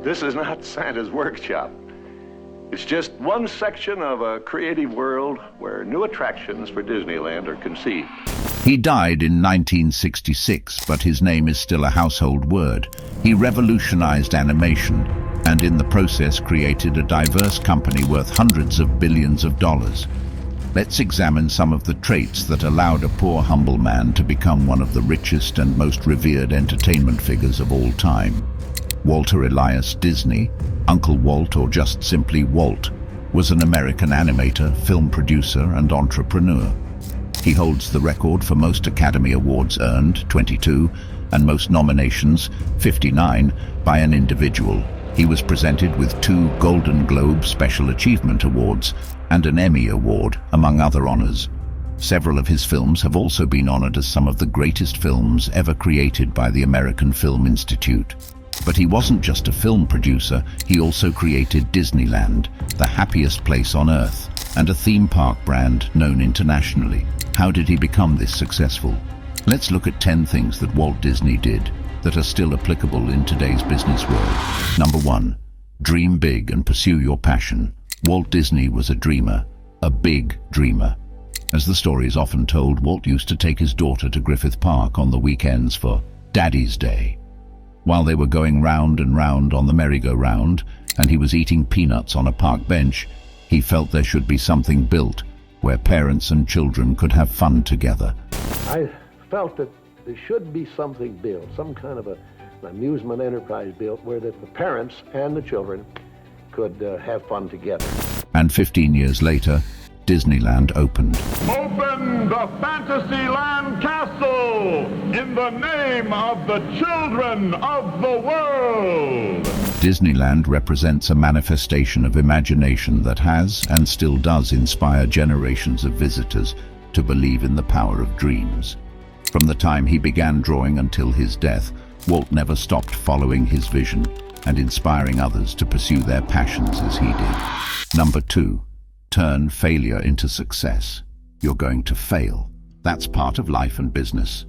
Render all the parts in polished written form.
This is not Santa's workshop. It's just one section of a creative world where new attractions for Disneyland are conceived. He died in 1966, but his name is still a household word. He revolutionized animation and in the process created a diverse company worth hundreds of billions of dollars. Let's examine some of the traits that allowed a poor, humble man to become one of the richest and most revered entertainment figures of all time. Walter Elias Disney, Uncle Walt or just simply Walt, was an American animator, film producer and entrepreneur. He holds the record for most Academy Awards earned, 22, and most nominations, 59, by an individual. He was presented with 2 Golden Globe Special Achievement Awards and an Emmy Award, among other honors. Several of his films have also been honored as some of the greatest films ever created by the American Film Institute. But he wasn't just a film producer, he also created Disneyland, the happiest place on earth, and a theme park brand known internationally. How did he become this successful? Let's look at 10 things that Walt Disney did that are still applicable in today's business world. Number 1. Dream big and pursue your passion. Walt Disney was a dreamer, a big dreamer. As the story is often told, Walt used to take his daughter to Griffith Park on the weekends for Daddy's Day. While they were going round and round on the merry-go-round, and he was eating peanuts on a park bench, he felt there should be something built where parents and children could have fun together. I felt that there should be something built, some kind of an amusement enterprise built where the parents and the children could have fun together. And 15 years later, Disneyland opened. Open the Fantasyland Castle in the name of the children of the world. Disneyland represents a manifestation of imagination that has and still does inspire generations of visitors to believe in the power of dreams. From the time he began drawing until his death, Walt never stopped following his vision and inspiring others to pursue their passions as he did. Number 2. Turn failure into success. You're going to fail. That's part of life and business.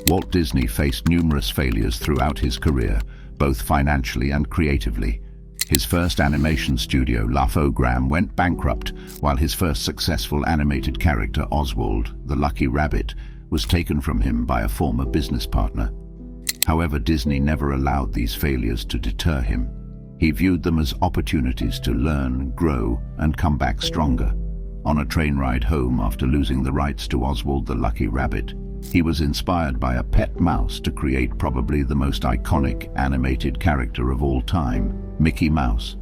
Walt Disney faced numerous failures throughout his career, both financially and creatively. His first animation studio, Laugh-O-Gram, went bankrupt, while his first successful animated character, Oswald, the Lucky Rabbit, was taken from him by a former business partner. However, Disney never allowed these failures to deter him. He viewed them as opportunities to learn, grow, and come back stronger. On a train ride home after losing the rights to Oswald the Lucky Rabbit, he was inspired by a pet mouse to create probably the most iconic animated character of all time, Mickey Mouse.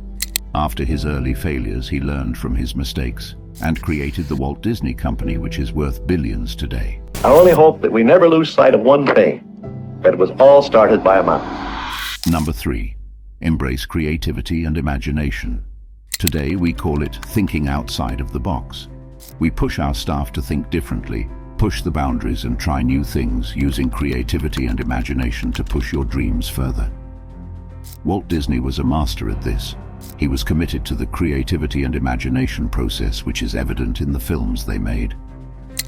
After his early failures, he learned from his mistakes and created the Walt Disney Company, which is worth billions today. I only hope that we never lose sight of one thing, that it was all started by a mouse. Number 3. Embrace creativity and imagination. Today we call it thinking outside of the box. We push our staff to think differently, push the boundaries and try new things, using creativity and imagination to push your dreams further. Walt Disney was a master at this. He was committed to the creativity and imagination process, which is evident in the films they made.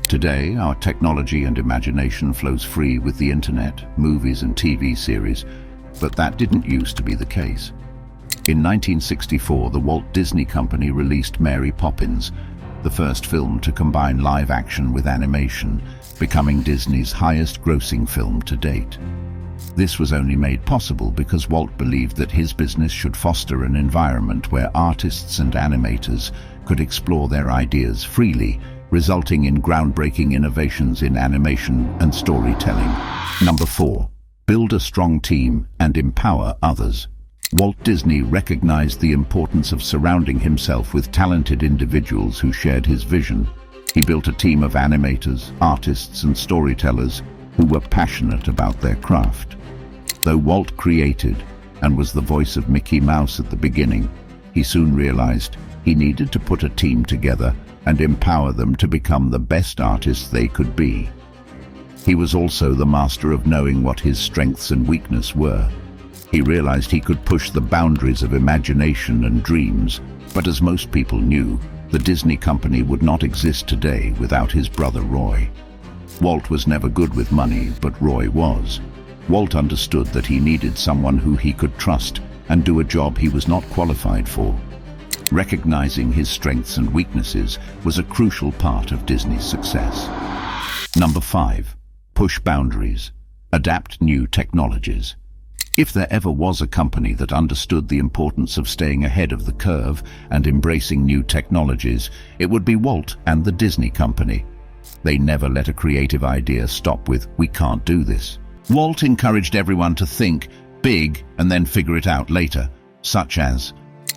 Today, our technology and imagination flows free with the internet, movies and TV series, but that didn't used to be the case. In 1964, the Walt Disney Company released Mary Poppins, the first film to combine live action with animation, becoming Disney's highest-grossing film to date. This was only made possible because Walt believed that his business should foster an environment where artists and animators could explore their ideas freely, resulting in groundbreaking innovations in animation and storytelling. Number 4. Build a strong team and empower others. Walt Disney recognized the importance of surrounding himself with talented individuals who shared his vision. He built a team of animators, artists, and storytellers who were passionate about their craft. Though Walt created and was the voice of Mickey Mouse at the beginning, he soon realized he needed to put a team together and empower them to become the best artists they could be. He was also the master of knowing what his strengths and weaknesses were. He realized he could push the boundaries of imagination and dreams, but as most people knew, the Disney Company would not exist today without his brother Roy. Walt was never good with money, but Roy was. Walt understood that he needed someone who he could trust and do a job he was not qualified for. Recognizing his strengths and weaknesses was a crucial part of Disney's success. Number 5. Push boundaries. Adapt new technologies. If there ever was a company that understood the importance of staying ahead of the curve and embracing new technologies, it would be Walt and the Disney Company. They never let a creative idea stop with, "We can't do this." Walt encouraged everyone to think big and then figure it out later, such as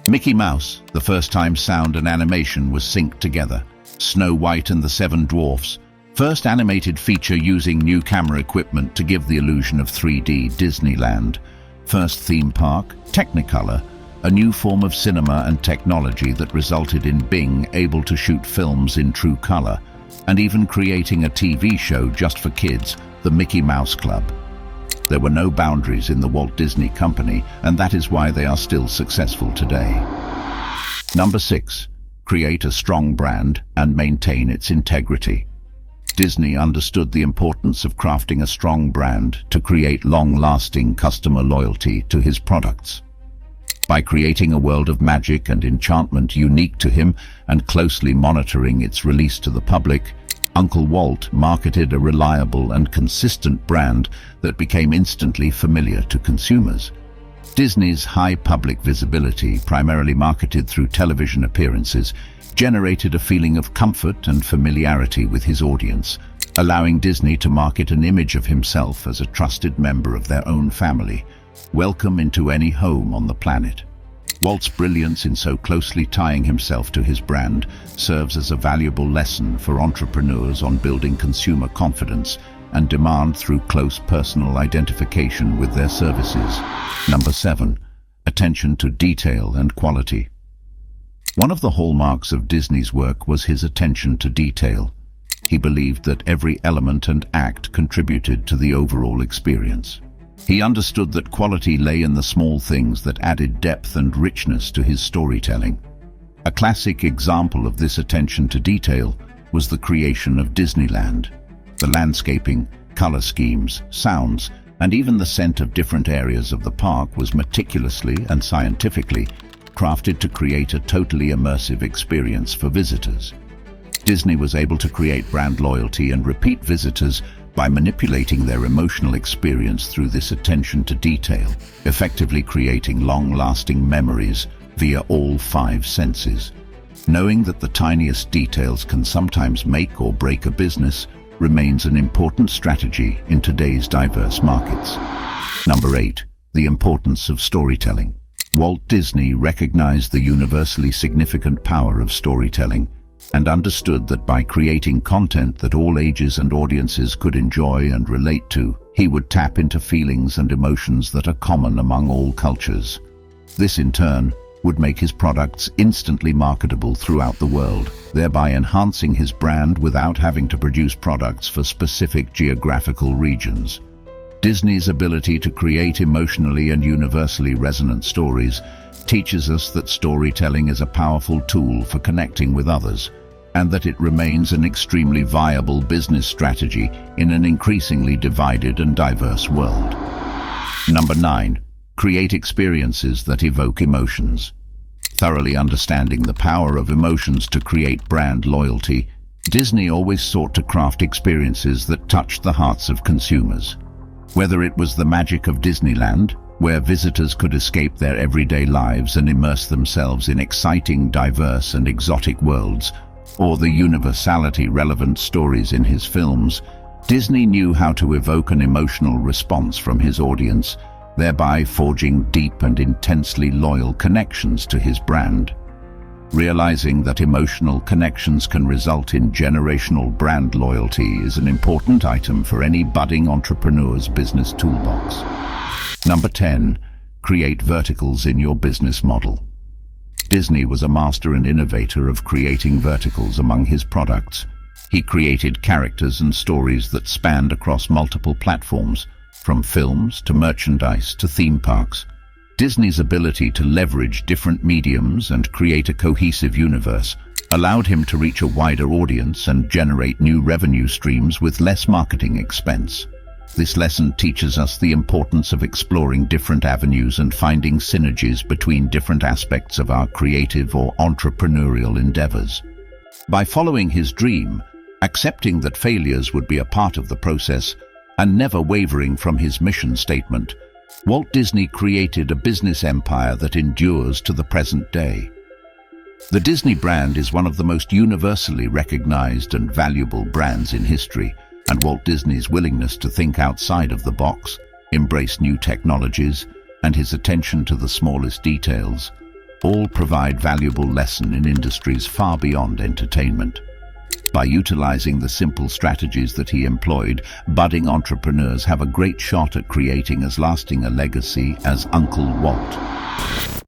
Mickey Mouse, the first time sound and animation was synced together. Snow White and the Seven Dwarfs, first animated feature using new camera equipment to give the illusion of 3D Disneyland. First theme park, Technicolor, a new form of cinema and technology that resulted in Bing able to shoot films in true color, and even creating a TV show just for kids, the Mickey Mouse Club. There were no boundaries in the Walt Disney Company, and that is why they are still successful today. Number 6. Create a strong brand and maintain its integrity. Disney understood the importance of crafting a strong brand to create long-lasting customer loyalty to his products. By creating a world of magic and enchantment unique to him and closely monitoring its release to the public, Uncle Walt marketed a reliable and consistent brand that became instantly familiar to consumers. Disney's high public visibility, primarily marketed through television appearances, generated a feeling of comfort and familiarity with his audience, allowing Disney to market an image of himself as a trusted member of their own family, welcome into any home on the planet. Walt's brilliance in so closely tying himself to his brand serves as a valuable lesson for entrepreneurs on building consumer confidence and demand through close personal identification with their services. Number 7. Attention to detail and quality. One of the hallmarks of Disney's work was his attention to detail. He believed that every element and act contributed to the overall experience. He understood that quality lay in the small things that added depth and richness to his storytelling. A classic example of this attention to detail was the creation of Disneyland. The landscaping, color schemes, sounds, and even the scent of different areas of the park was meticulously and scientifically crafted to create a totally immersive experience for visitors. Disney was able to create brand loyalty and repeat visitors by manipulating their emotional experience through this attention to detail, effectively creating long-lasting memories via all 5 senses. Knowing that the tiniest details can sometimes make or break a business remains an important strategy in today's diverse markets. Number 8. The importance of storytelling. Walt Disney recognized the universally significant power of storytelling and understood that by creating content that all ages and audiences could enjoy and relate to, he would tap into feelings and emotions that are common among all cultures. This, in turn, would make his products instantly marketable throughout the world, thereby enhancing his brand without having to produce products for specific geographical regions. Disney's ability to create emotionally and universally resonant stories teaches us that storytelling is a powerful tool for connecting with others, and that it remains an extremely viable business strategy in an increasingly divided and diverse world. Number 9. Create experiences that evoke emotions. Thoroughly understanding the power of emotions to create brand loyalty, Disney always sought to craft experiences that touched the hearts of consumers. Whether it was the magic of Disneyland, where visitors could escape their everyday lives and immerse themselves in exciting, diverse, and exotic worlds, or the universality-relevant stories in his films, Disney knew how to evoke an emotional response from his audience, thereby forging deep and intensely loyal connections to his brand. Realizing that emotional connections can result in generational brand loyalty is an important item for any budding entrepreneur's business toolbox. Number 10. Create verticals in your business model. Disney was a master and innovator of creating verticals among his products. He created characters and stories that spanned across multiple platforms, from films to merchandise to theme parks. Disney's ability to leverage different mediums and create a cohesive universe allowed him to reach a wider audience and generate new revenue streams with less marketing expense. This lesson teaches us the importance of exploring different avenues and finding synergies between different aspects of our creative or entrepreneurial endeavors. By following his dream, accepting that failures would be a part of the process, and never wavering from his mission statement, Walt Disney created a business empire that endures to the present day. The Disney brand is one of the most universally recognized and valuable brands in history, and Walt Disney's willingness to think outside of the box, embrace new technologies, and his attention to the smallest details all provide valuable lesson in industries far beyond entertainment. By utilizing the simple strategies that he employed, budding entrepreneurs have a great shot at creating as lasting a legacy as Uncle Walt.